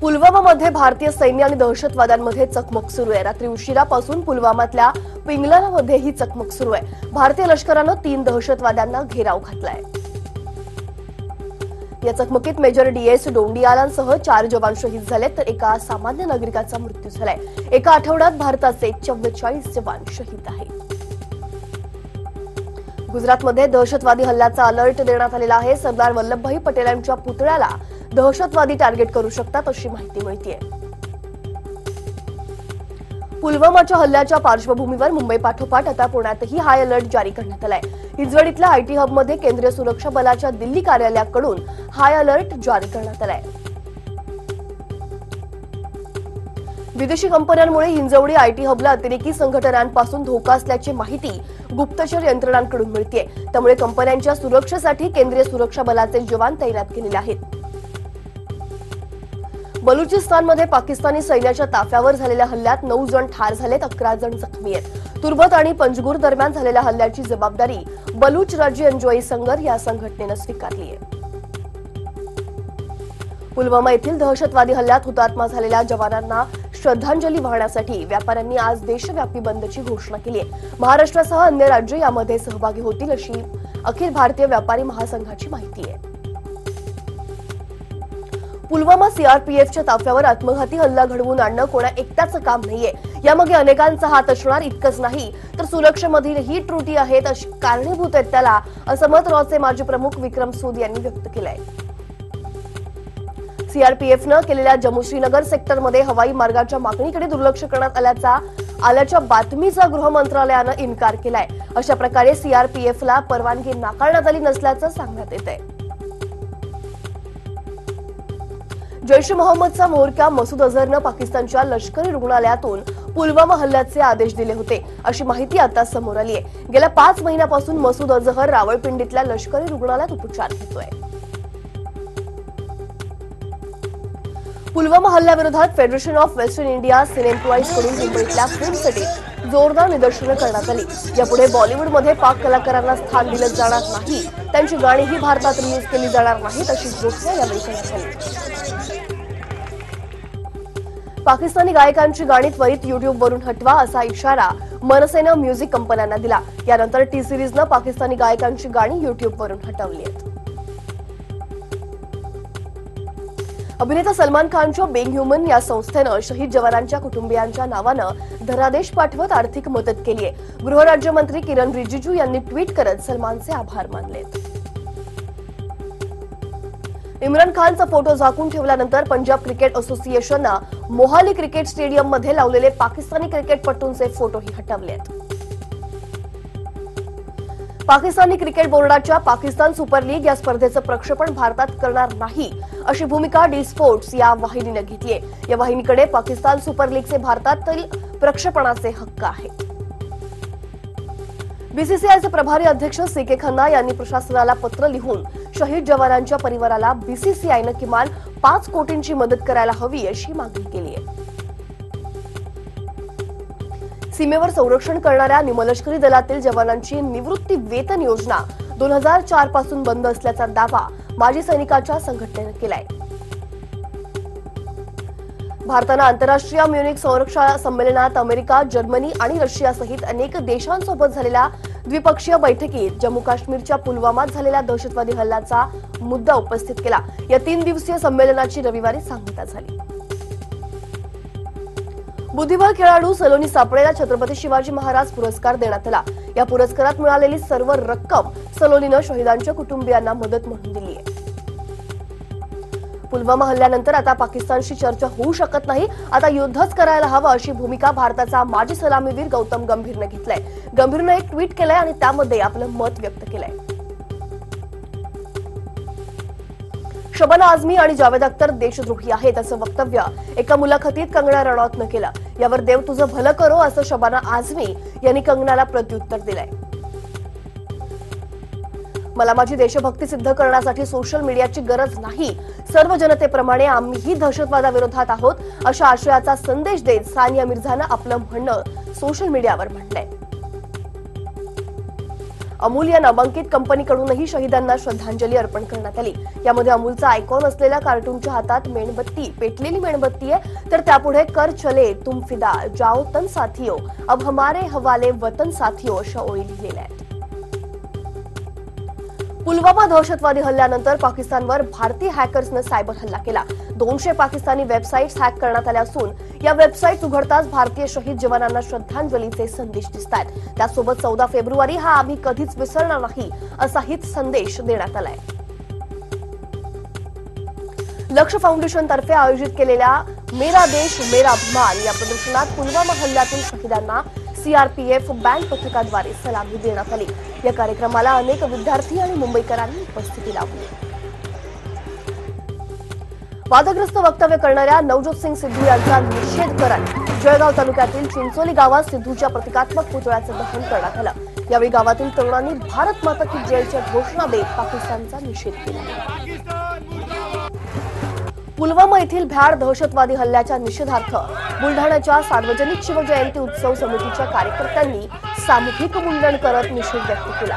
पुलवामामध्ये भारतीय सैन्य आणि दहशतवाद्यांमध्ये चकमक सुरू आहे। रात्री उशिरापासून पुलवामातल्या पिंगलानामध्ये ही चकमक सुरू आहे। भारतीय लष्करानं 3 दहशतवाद्यांना घेराव घातलाय। या चकमकीत मेजर डीएस डोंडियालांसह 4 जवान शहीद झाले तर एका सामान्य नागरिकाचा मृत्यू झालाय। एका आठवड्यात भारताचे 44 जवान शहीद आहेत। गुजरातमध्ये दहशतवादी हल्ल्याचा अलर्ट देण्यात आलेला आहे। सरदार वल्लभभाई पटेलांच्या पुतळ्याला दहशतवादी टार्गेट करू शकतात अशी माहिती मिळतेय। पुलवामाच्या हल्ल्याच्या पार्श्वभूमीवर मुंबई पाठोपाठ आता पुण्यातही हाय अलर्ट जारी करण्यात आलाय। हिंजवडीतल्या आयटी हबमध्ये केंद्रीय सुरक्षा बलाच्या दिल्ली कार्यालयाकडून हाय अलर्ट जारी करण्यात आलाय। विदेशी कंपन्यांमुळे हिंजवडी आयटी हबला अतिरेकी संघटनांपासून धोका असल्याची माहिती गुप्तचर यंत्रणांकडून मिळतेय। त्यामुळे कंपन्यांच्या सुरक्षेसाठी केंद्रीय सुरक्षा बलाचे जवान तैनात केलेले आहेत। बलुचिस्तानमध्ये पाकिस्तानी सैन्याच्या ताफ्यावर झालेल्या हल्ल्यात 9 जण ठार झालेत, 11 जण जखमी आहेत। तुर्बत आणि पंजगुर दरम्यान झालेल्या हल्ल्याची जबाबदारी बलूच राज्य एन्जॉई संघर या संघटनेनं स्वीकारली आहे। पुलवामा येथील दहशतवादी हल्ल्यात हुतात्मा झालेल्या जवानांना श्रद्धांजली वाहण्यासाठी व्यापाऱ्यांनी आज देशव्यापी बंदची घोषणा केली आहे। महाराष्ट्रासह अन्य राज्ये यामध्ये सहभागी होतील अशी अखिल भारतीय व्यापारी महासंघाची माहिती आहे। पुलवामा सीआरपीएफच्या ताफ्यावर आत्मघाती हल्ला घडवून आणणं कोणा एकट्याचं काम नाहीये। यामागे अनेकांचा हात असणार इतकंच नाही तर सुरक्षेमधीलही त्रुटी आहेत अशी कारणीभूत आहेत त्याला, असं मत रॉचे माजी प्रमुख विक्रम सूद यांनी व्यक्त केलंय। सीआरपीएफनं केलेल्या जम्मू श्रीनगर सेक्टरमध्ये हवाई मार्गाच्या मागणीकडे दुर्लक्ष करण्यात आल्याच्या बातमीचा गृह मंत्रालयानं इन्कार केलाय। अशा प्रकारे सीआरपीएफला परवानगी नाकारण्यात आली नसल्याचं सांगण्यात येतंय। जैश मोहम्मदचा म्होरक्या मसूद अझहरनं पाकिस्तानच्या लष्करी रुग्णालयातून पुलवामा हल्ल्याचे आदेश दिले होते अशी माहिती आता समोर आली आहे। गेल्या 5 महिन्यापासून मसूद अझहर रावळपिंडीतल्या लष्करी रुग्णालयात उपचार घेतोय। पुलवामा हल्ल्याविरोधात फेडरेशन ऑफ वेस्टर्न इंडिया सिनेम्प्लॉईजकडून मुंबईतल्या फिल्म सिटीत जोरदार निदर्शनं करण्यात आली। यापुढे बॉलिवूडमध्ये पाक कलाकारांना स्थान दिलं जाणार नाही, त्यांची गाणीही भारतात रिलीज केली जाणार नाहीत अशी घोषणा यावेळी करण्यात आली। पाकिस्तानी गायकांची गाणी त्वरित युट्यूबवरून हटवा असा इशारा मनसेनं म्युझिक कंपन्यांना दिला। यानंतर टी सिरीजनं पाकिस्तानी गायकांची गाणी युट्यूबवरून हटवली आहेत। अभिनेता सलमान खानच्या बिंग ह्युमन या संस्थेनं शहीद जवानांच्या कुटुंबियांच्या नावानं धनादेश पाठवत आर्थिक मदत केली आहे। गृहराज्यमंत्री किरण रिजिजू यांनी ट्विट करत सलमानचे आभार मानलेत। इम्रान खानचा फोटो झाकून ठेवल्यानंतर पंजाब क्रिकेट असोसिएशननं मोहाली क्रिकेट स्टेडियममध्ये लावलेले पाकिस्तानी क्रिकेटपटूंचे फोटोही हटवलेत। पाकिस्तानी क्रिकेट बोर्डाच्या पाकिस्तान सुपर लीग या स्पर्धेचं प्रक्षेपण भारतात करणार नाही अशी भूमिका डी स्पोर्ट्स या वाहिनीने घेतली आहे। या वाहिनीकडे पाकिस्तान सुपर लीगचे भारतातील प्रक्षेपणाचे हक्क आहेत। बीसीसीआयचे प्रभारी अध्यक्ष सीके खन्ना यांनी प्रशासनाला पत्र लिहून शहीद जवानांच्या परिवाराला बीसीसीआयनं किमान 5 कोटींची मदत करायला हवी अशी मागणी केली आहे। सीमेवर संरक्षण करणाऱ्या निमलष्करी दलातील जवानांची निवृत्ती वेतन योजना 2004 पासून बंद असल्याचा दावा माजी सैनिकाच्या संघटनेनं केलाय। भारतानं आंतरराष्ट्रीय म्युनिक संरक्षण संमेलनात अमेरिका, जर्मनी आणि रशियासहित अनेक देशांसोबत झालेल्या द्विपक्षीय बैठकीत जम्मू काश्मीरच्या पुलवामात झालेल्या दहशतवादी हल्ल्याचा मुद्दा उपस्थित केला। या 3 दिवसीय संमेलनाची रविवारी सांगता झाली। बुद्धिबळ खेळाडू सलोनी सापळेला छत्रपती शिवाजी महाराज पुरस्कार देण्यात आला। या पुरस्कारात मिळालेली सर्व रक्कम सलोनीनं शहीदांच्या कुटुंबियांना मदत म्हणून दिली आहे। पुलवामा हल्ल्यानंतर आता पाकिस्तानशी चर्चा होऊ शकत नाही, आता युद्धच करायला हवं अशी भूमिका भारताचा माजी सलामीवीर गौतम गंभीरनं घेतलाय। गंभीरनं एक ट्विट केलंय आणि त्यामध्ये आपलं मत व्यक्त केलंय। शबाना आझमी आणि जावेद अख्तर देशद्रोही आहेत असं वक्तव्य एका मुलाखतीत कंगना रनौतनं केलं। यावर देव तुझं भलं करो असं शबाना आझमी यांनी कंगनाला प्रत्युत्तर दिलंय। मला माझी देशभक्ती सिद्ध करण्यासाठी सोशल मीडियाची गरज नाही, सर्व जनतेप्रमाणे आम्हीही दहशतवादाविरोधात आहोत अशा आशयाचा संदेश देत सानिया मिर्झानं आपलं म्हणणं सोशल मीडियावर म्हटलंय। अमूल या नामांकित कंपनीकडूनही शहीदांना श्रद्धांजली अर्पण करण्यात आली। यामध्ये अमूलचा आयकॉन असलेल्या कार्टूनच्या हातात मेणबत्ती, पेटलेली मेणबत्ती आहे, तर त्यापुढे कर चले तुम फिदा, जाओ तन साथियो, अब हमारे हवाले वतन साथियो अशा ओळी लिहिलेल्या आहेत। पुलवामा दहशतवादी हल्ल्यानंतर पाकिस्तानवर भारतीय हॅकर्सने सायबर हल्ला केला। 200 पाकिस्तानी वेबसाईट्स हॅक करण्यात आल्या असून या वेबसाईट्स उघडताच भारतीय शहीद जवानांना श्रद्धांजलीचे संदेश दिसतात। त्यासोबत 14 फेब्रुवारी हा आम्ही कधीच विसरणार नाही असाही संदेश देण्यात आलाय। लक्ष फाउंडेशनतर्फे आयोजित केलेल्या मेरा देश मेरा अभिमान या प्रदर्शनात पुलवामा हल्ल्यातील शहीदांना सीआरपीएफ बँड पथकाद्वारे सलामी देण्यात आली। या कार्यक्रमाला अनेक विद्यार्थी आणि मुंबईकरांनी उपस्थिती लावली। वादग्रस्त वक्तव्य करणाऱ्या नवजोत सिंग सिद्धू यांचा निषेध करत जळगाव तालुक्यातील चिंचोली गावात सिद्धूच्या प्रतिकात्मक पुतळ्याचं दहन करण्यात आलं। यावेळी गावातील तरुणांनी भारत माता की जयच्या घोषणा देत पाकिस्तानचा निषेध केला। पुलवामा येथील भ्याड दहशतवादी हल्ल्याच्या निषेधार्थ बुलढाण्याच्या सार्वजनिक शिवजयंती उत्सव समितीच्या कार्यकर्त्यांनी सामूहिक मुंडन करत निषेध व्यक्त केला।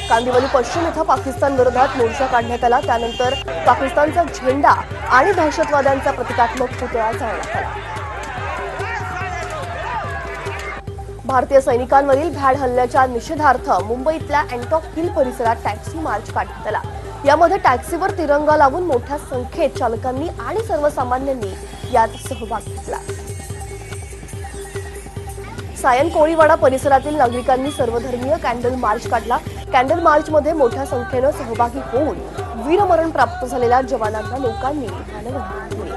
कांदिवली पश्चिम इथं पाकिस्तान विरोधात मोर्चा काढण्यात आला। त्यानंतर पाकिस्तानचा झेंडा आणि दहशतवाद्यांचा प्रतिकात्मक पुतळा जाळण्यात आला। भारतीय सैनिकांवरील भ्याड हल्ल्याच्या निषेधार्थ मुंबईतल्या अँटॉक हिल परिसरात टॅक्सी मार्च काढण्यात आला। यामध्ये टॅक्सीवर तिरंगा लावून मोठ्या संख्येत चालकांनी आणि सर्वसामान्यांनी यात सहभाग घेतला। सायन कोळीवाडा परिसरातील नागरिकांनी सर्वधर्मीय कॅन्डल मार्च काढला। कॅन्डल मार्चमध्ये मोठ्या संख्येनं सहभागी होऊन वीरमरण प्राप्त झालेल्या जवानांना लोकांनी मानवंदना दिली।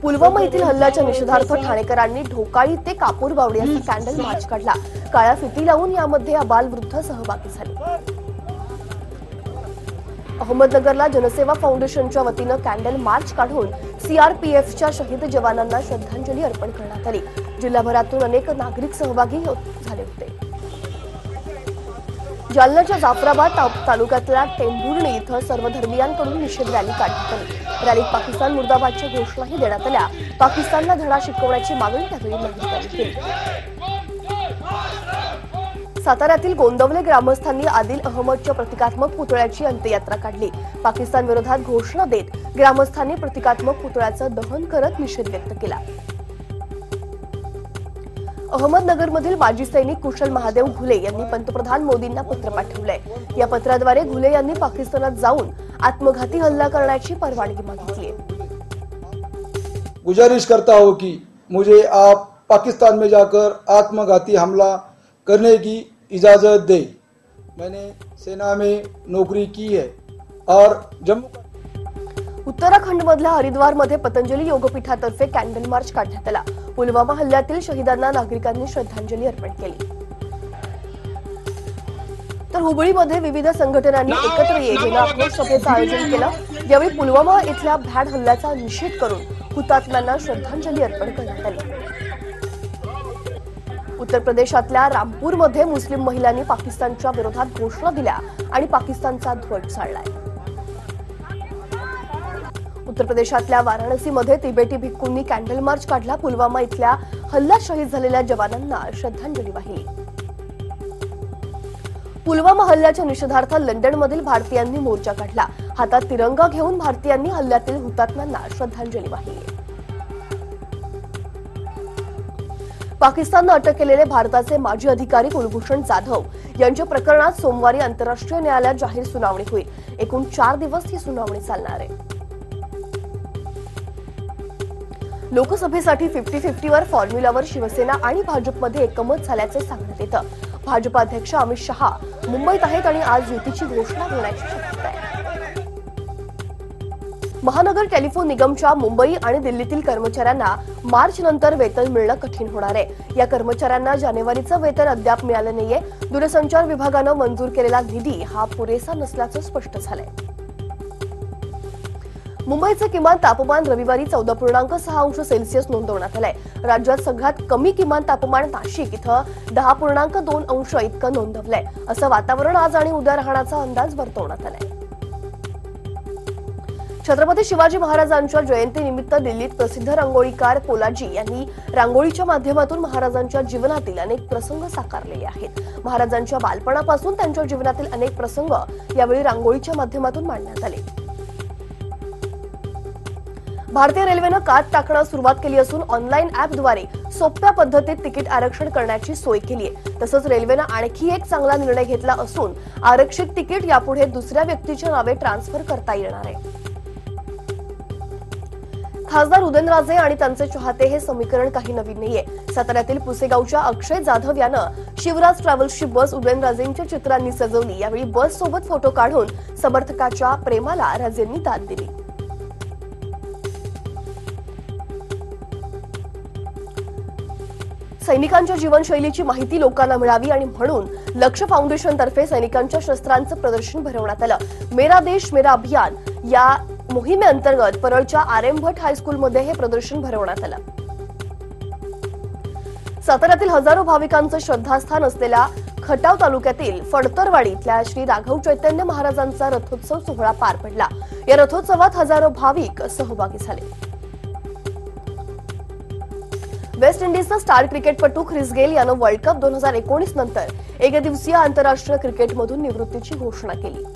पुलवामा येथील हल्ल्याच्या निषेधार्थ ठाणेकरांनी ढोकाळी ते कापूरबावडी असा कॅन्डल मार्च काढला। काळ्या फिती लावून यामध्ये अबालवृद्ध सहभागी झाले। अहमदनगरला जनसेवा फाउंडेशनच्या वतीनं कॅन्डल मार्च काढून सीआरपीएफच्या शहीद जवानांना श्रद्धांजली अर्पण करण्यात आली। जिल्हाभरातून अनेक नागरिक सहभागी झाले होते। जालन्याच्या जाफराबाद तालुक्यातल्या टेंभुर्णी इथं सर्वधर्मीयांकडून निषेध रॅली काढण्यात आली। रॅलीत पाकिस्तान मुर्दाबादच्या घोषणाही देण्यात आल्या। पाकिस्तानला धडा शिकवण्याची मागणी त्यावेळी नागरिकांनी केली। साताऱ्यातील गोंदवले ग्रामस्थांनी आदिल अहमदच्या प्रतिकात्मक पुतळ्याची अंत्ययात्रा काढली। पाकिस्तान विरोधात घोषणा देत ग्रामस्थांनी प्रतिकात्मक पुतळ्याचं दहन करत निषेध व्यक्त केला। अहमदनगरमधील माजी सैनिक कुशल महादेव घुले यांनी पंतप्रधान मोदींना पत्र पाठवलंय। या पत्राद्वारे घुले यांनी पाकिस्तानात जाऊन आत्मघाती हल्ला करण्याची परवानगी मागितली आहे। गुजारिश करता हूं कि मुझे आप पाकिस्तान में जाकर आत्मघाती हमला करने की इजाजत दे। मैंने सेना में नौकरी की है और जम्मू उत्तराखंडमधल्या हरिद्वारमध्ये पतंजली योगपीठातर्फे कॅन्डल मार्च काढण्यात आला। पुलवामा हल्ल्यातील शहीदांना नागरिकांनी श्रद्धांजली अर्पण केली। तर हुबळीमध्ये विविध संघटनांनी एकत्र ये जन आक्रोश सभेचं आयोजन केलं। यावेळी पुलवामा इथल्या भ्याड हल्ल्याचा निषेध करून हुतात्म्यांना श्रद्धांजली अर्पण करण्यात आली। उत्तर प्रदेशातल्या रामपूरमध्ये मुस्लिम महिलांनी पाकिस्तानच्या विरोधात घोषणा दिल्या आणि पाकिस्तानचा ध्वज जाळलाय। उत्तर प्रदेशातल्या वाराणसीमध्ये तिबेटी भिक्खूंनी कॅन्डल मार्च काढला। पुलवामा इथल्या हल्ल्यात शहीद झालेल्या जवानांना श्रद्धांजली वाहिली। पुलवामा हल्ल्याच्या निषेधार्थ लंडनमधील भारतीयांनी मोर्चा काढला। हातात तिरंगा घेऊन भारतीयांनी हल्ल्यातील हुतात्म्यांना श्रद्धांजली वाहिली। पाकिस्ताननं अटक केलेले भारताचे माजी अधिकारी कुलभूषण जाधव यांच्या प्रकरणात सोमवारी आंतरराष्ट्रीय न्यायालयात जाहीर सुनावणी होईल। एकूण 4 दिवस ही सुनावणी चालणार आहे। लोकसभेसाठी 50-50 वर फॉर्म्युलावर शिवसेना आणि भाजपमध्ये एकमत झाल्याचं सांगण्यात येतं। भाजप अध्यक्ष अमित शहा मुंबईत आहेत आणि आज युतीची घोषणा होण्याची शक्यता आहे। महानगर टेलिफोन निगमच्या मुंबई आणि दिल्लीतील कर्मचाऱ्यांना मार्च नंतर वेतन मिळणं कठीण होणार आहे। या कर्मचाऱ्यांना जानेवारीचं वेतन अद्याप मिळालं नाहीये। दूरसंचार विभागानं मंजूर केलेला निधी हा पुरेसा नसल्याचं स्पष्ट झालंय। मुंबईचं किमान तापमान रविवारी 14.6 अंश सेल्सिअस नोंदवण्यात आलंय। राज्यात सगळ्यात कमी किमान तापमान नाशिक इथं 10.2 अंश इतकं नोंदवलंय। असं वातावरण आज आणि उद्या राहण्याचा अंदाज वर्तवण्यात आलाय। छत्रपती शिवाजी महाराजांच्या जयंतीनिमित्त दिल्लीत प्रसिद्ध रांगोळीकार पोलाजी यांनी रांगोळीच्या माध्यमातून महाराजांच्या जीवनातील अनेक प्रसंग साकारलेले आहेत. महाराजांच्या बालपणापासून त्यांच्या जीवनातील अनेक प्रसंग यावेळी रांगोळीच्या माध्यमातून मांडण्यात आले. भारतीय रेल्वेनं कात टाकणं सुरुवात केली असून ऑनलाईन ॲपद्वारे सोप्या पद्धतीत तिकीट आरक्षण करण्याची सोय केली आहे. तसंच रेल्वेनं आणखी एक चांगला निर्णय घेतला असून आरक्षित तिकीट यापुढे दुसऱ्या व्यक्तीच्या नावे ट्रान्सफर करता येणार आहे. खासदार उदयनराजे आणि त्यांचे चाहते हे समीकरण काही नवीन नाहीये. साताऱ्यातील पुसेगावच्या अक्षय जाधव यानं शिवराज ट्रॅव्हल्सची बस उदयनराजेंच्या चित्रांनी सजवली. यावेळी बस सोबत फोटो काढून समर्थकाच्या प्रेमाला राजेंनी दाद दिली. सैनिकांच्या जीवनशैलीची माहिती लोकांना मिळावी आणि म्हणून लक्ष फाउंडेशनतर्फे सैनिकांच्या शस्त्रांचं प्रदर्शन भरवण्यात आलं. मेरा देश मेरा अभियान या मोहिमेअंतर्गत परळच्या RM भट हायस्कूलमध्ये हे प्रदर्शन भरवण्यात आलं. साताऱ्यातील हजारो भाविकांचं श्रद्धास्थान असलेल्या खटाव तालुक्यातील फडतरवाडी इथल्या श्री राघव चैतन्य महाराजांचा रथोत्सव सोहळा पार पडला. या रथोत्सवात हजारो भाविक सहभागी झाले. वेस्ट इंडिजचा स्टार क्रिकेटपटू ख्रिस गेल यानं वर्ल्ड कप 2019 नंतर एकदिवसीय आंतरराष्ट्रीय क्रिकेटमधून निवृत्तीची घोषणा केली.